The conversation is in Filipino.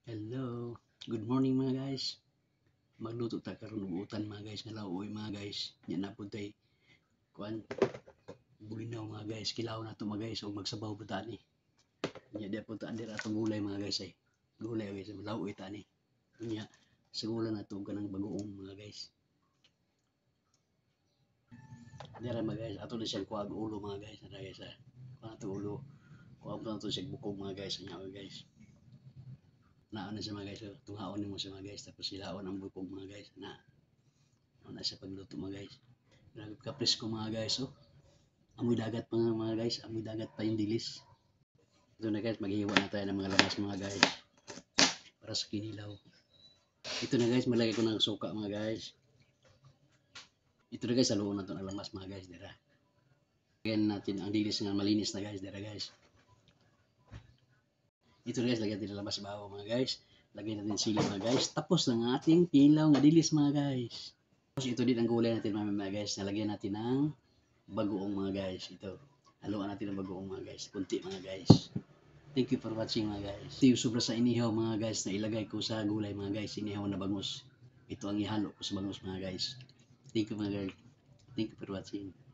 Hello, good morning mga guys. Magluto ta karon og utan mga guys nga laoy mga guys. Nya na pud tay kuan bulinaw mga guys. Kilaw na to mga guys og magsabaw pud ta ni. Nya di pud ta andir atong gulay mga guys ay. Gulay guys, laoy ta ni. Nya siguro na to kanang bagoong mga guys. Dira mga guys, ato na siyang kuag ulo mga guys. Ara guys ah. Kuha to ulo. Kuha pa to siyang bukog mga guys. Nya guys. Naon na siya mga guys, tunghaon nimo siya mga guys, tapos ilaon ang bukog mga guys, na siya pagluto mga guys. Grabe kapres ko mga guys, oh. Amoy dagat pa nga mga guys, amoy dagat pa yung dilis. Ito na guys, maghihiwa na tayo ng mga lamas mga guys, para sa kinilaw. Ito na guys, malagay ko ng suka mga guys. Ito na guys, haluan na ito ng lamas mga guys, dira. Lagyan natin ang dilis nga malinis na guys, dira guys. Ito guys, lagyan natin labas bawo mga guys. Lagyan natin sili mga guys. Tapos lang ating pilaw nga dilis mga guys. Tapos ito din ang gulay natin mga guys. Nalagyan natin ng bagoong mga guys. Ito. Haluan natin ng bagoong mga guys. Kunti mga guys. Thank you for watching mga guys. Ito yung sobra sa inihaw mga guys na ilagay ko sa gulay mga guys. Inihaw na bangus. Ito ang ihalo ko sa bangus mga guys. Thank you mga guys. Thank you for watching.